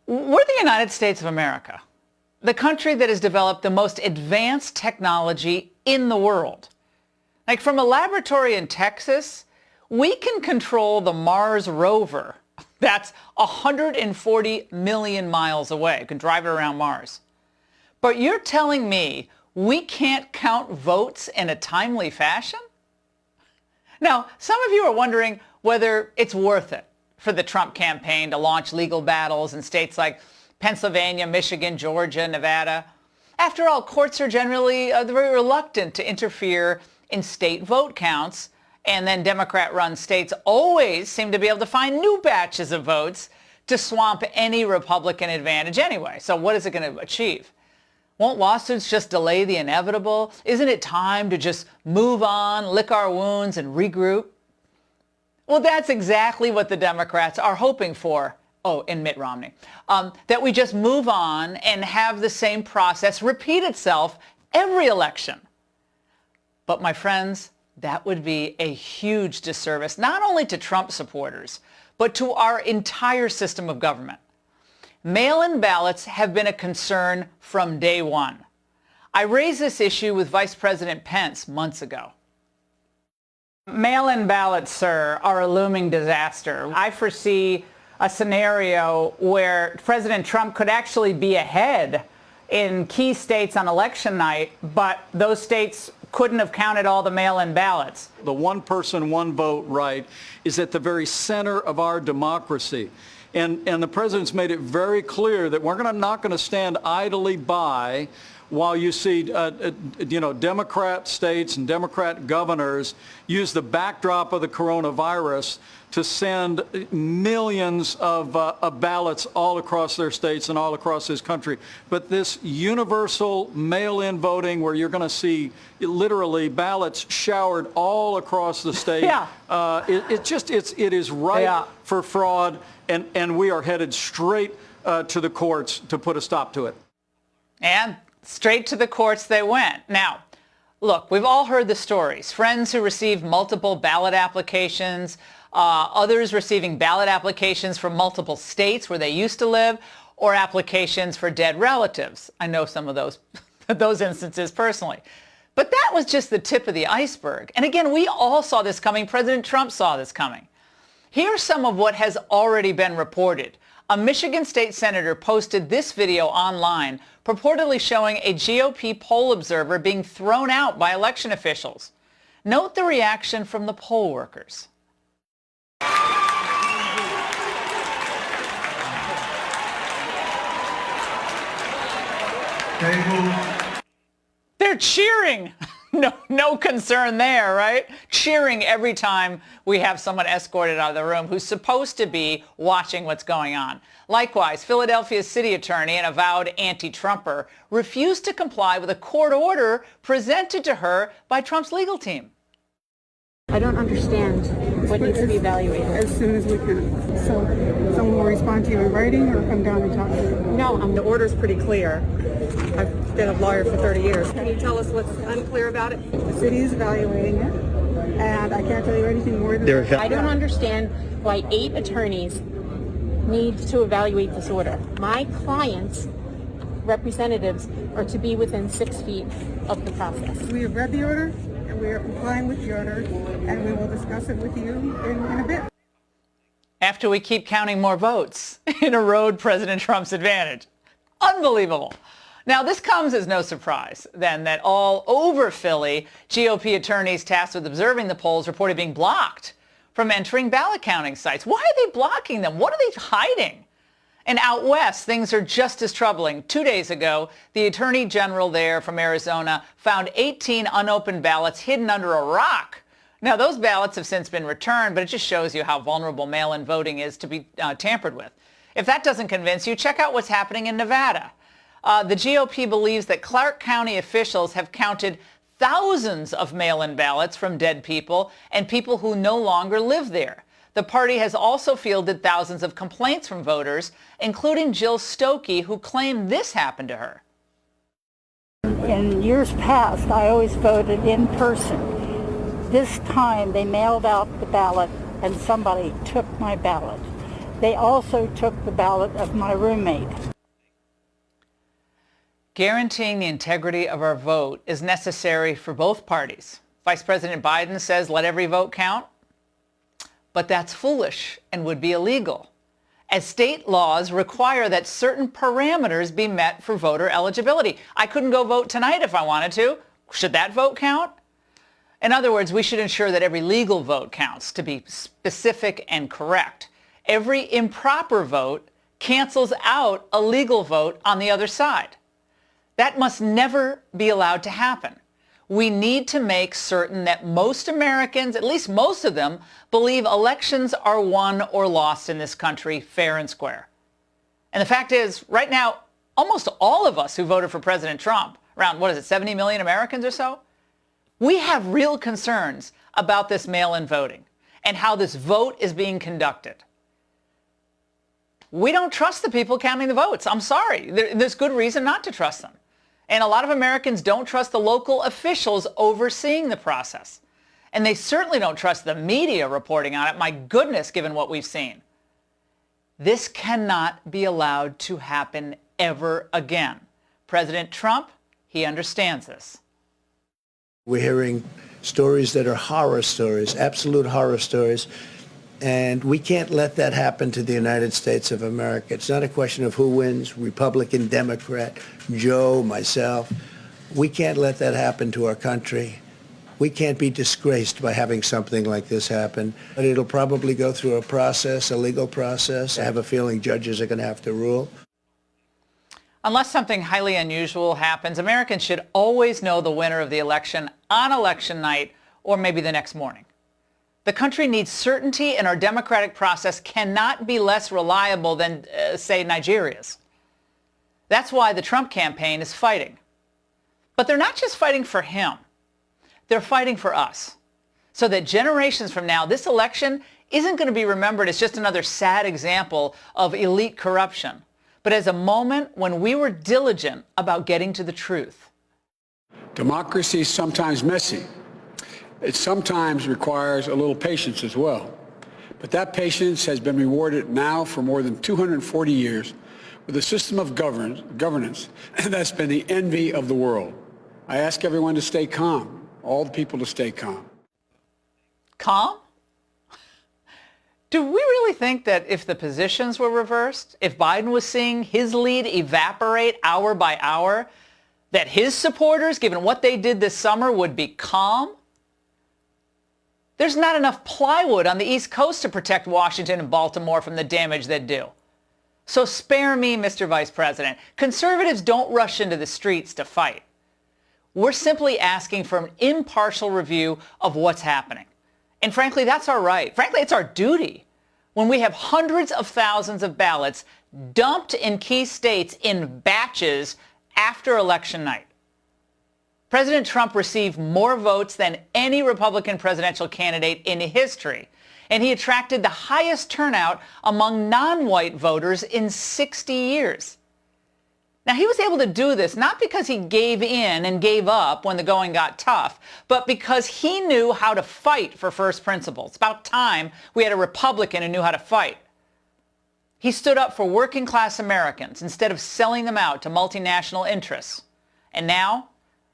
We're the United States of America, the country that has developed the most advanced technology in the world. Like from a laboratory in Texas, we can control the Mars rover that's 140 million miles away. You can drive it around Mars. But you're telling me we can't count votes in a timely fashion? Now, some of you are wondering whether it's worth it for the Trump campaign to launch legal battles in states like Pennsylvania, Michigan, Georgia, Nevada. After all, courts are generally very reluctant to interfere in state vote counts, and then Democrat-run states always seem to be able to find new batches of votes to swamp any Republican advantage anyway. So what is it going to achieve? Won't lawsuits just delay the inevitable? Isn't it time to just move on, lick our wounds, and regroup? Well, that's exactly what the Democrats are hoping for. Oh, and Mitt Romney. That we just move on and have the same process repeat itself every election. But my friends, that would be a huge disservice, not only to Trump supporters, but to our entire system of government. Mail-in ballots have been a concern from day one. I raised this issue with Vice President Pence months ago. Mail-in ballots, sir, are a looming disaster. I foresee a scenario where President Trump could actually be ahead in key states on election night, but those states couldn't have counted all the mail-in ballots. The one person, one vote right is at the very center of our democracy. And the president's made it very clear that we're not going to stand idly by while you see, Democrat states and Democrat governors use the backdrop of the coronavirus to send millions of ballots all across their states and all across this country. But this universal mail-in voting where you're going to see literally ballots showered all across the state, it is ripe for fraud, and we are headed straight to the courts to put a stop to it. And straight to the courts they went. Now, look, we've all heard the stories. Friends who received multiple ballot applications, others receiving ballot applications from multiple states where they used to live, or applications for dead relatives. I know some of those instances personally. But that was just the tip of the iceberg. And again, we all saw this coming. President Trump saw this coming. Here's some of what has already been reported. A Michigan state senator posted this video online purportedly showing a GOP poll observer being thrown out by election officials. Note the reaction from the poll workers. They're cheering. No concern there, right? Cheering every time we have someone escorted out of the room who's supposed to be watching what's going on. Likewise, Philadelphia's city attorney, an avowed anti-Trumper, refused to comply with a court order presented to her by Trump's legal team. I don't understand what needs to be evaluated. As soon as we can. So someone will respond to you in writing or come down and talk to you? No, the order's pretty clear. I've been a lawyer for 30 years. Can you tell us what's unclear about it? The city is evaluating it, and I can't tell you anything more than that. I don't understand why 8 attorneys need to evaluate this order. My clients' representatives are to be within 6 feet of the process. We have read the order, and we are complying with the order, and we will discuss it with you in a bit. After we keep counting more votes and erode President Trump's advantage. Unbelievable. Now, this comes as no surprise, then, that all over Philly, GOP attorneys tasked with observing the polls reported being blocked from entering ballot counting sites. Why are they blocking them? What are they hiding? And out west, things are just as troubling. 2 days ago, the attorney general there from Arizona found 18 unopened ballots hidden under a rock. Now, those ballots have since been returned, but it just shows you how vulnerable mail-in voting is to be tampered with. If that doesn't convince you, check out what's happening in Nevada. The GOP believes that Clark County officials have counted thousands of mail-in ballots from dead people and people who no longer live there. The party has also fielded thousands of complaints from voters, including Jill Stokey, who claimed this happened to her. In years past, I always voted in person. This time they mailed out the ballot and somebody took my ballot. They also took the ballot of my roommate. Guaranteeing the integrity of our vote is necessary for both parties. Vice President Biden says let every vote count, but that's foolish and would be illegal, as state laws require that certain parameters be met for voter eligibility. I couldn't go vote tonight if I wanted to. Should that vote count? In other words, we should ensure that every legal vote counts, to be specific and correct. Every improper vote cancels out a legal vote on the other side. That must never be allowed to happen. We need to make certain that most Americans, at least most of them, believe elections are won or lost in this country fair and square. And the fact is, right now, almost all of us who voted for President Trump, around, 70 million Americans or so, we have real concerns about this mail-in voting and how this vote is being conducted. We don't trust the people counting the votes. I'm sorry. There's good reason not to trust them. And a lot of Americans don't trust the local officials overseeing the process. And they certainly don't trust the media reporting on it. My goodness, given what we've seen. This cannot be allowed to happen ever again. President Trump, he understands this. We're hearing stories that are horror stories, absolute horror stories. And we can't let that happen to the United States of America. It's not a question of who wins, Republican, Democrat, Joe, myself. We can't let that happen to our country. We can't be disgraced by having something like this happen. But it'll probably go through a process, a legal process. I have a feeling judges are going to have to rule. Unless something highly unusual happens, Americans should always know the winner of the election on election night or maybe the next morning. The country needs certainty, and our democratic process cannot be less reliable than, say, Nigeria's. That's why the Trump campaign is fighting. But they're not just fighting for him. They're fighting for us, so that generations from now, this election isn't going to be remembered as just another sad example of elite corruption, but as a moment when we were diligent about getting to the truth. Democracy is sometimes messy. It sometimes requires a little patience as well. But that patience has been rewarded now for more than 240 years with a system of governance that's been the envy of the world. I ask everyone to stay calm, all the people to stay calm. Calm? Do we really think that if the positions were reversed, if Biden was seeing his lead evaporate hour by hour, that his supporters, given what they did this summer, would be calm? There's not enough plywood on the East Coast to protect Washington and Baltimore from the damage they'd do. So spare me, Mr. Vice President. Conservatives don't rush into the streets to fight. We're simply asking for an impartial review of what's happening. And frankly, that's our right. Frankly, it's our duty. When we have hundreds of thousands of ballots dumped in key states in batches after election night. President Trump received more votes than any Republican presidential candidate in history, and he attracted the highest turnout among non-white voters in 60 years. Now, he was able to do this not because he gave in and gave up when the going got tough, but because he knew how to fight for first principles. It's about time we had a Republican who knew how to fight. He stood up for working-class Americans instead of selling them out to multinational interests. And now,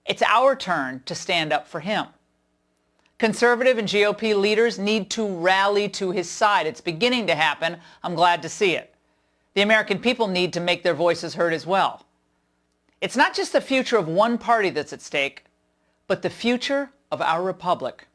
it's our turn to stand up for him. Conservative and GOP leaders need to rally to his side. It's beginning to happen. I'm glad to see it. The American people need to make their voices heard as well. It's not just the future of one party that's at stake, but the future of our republic.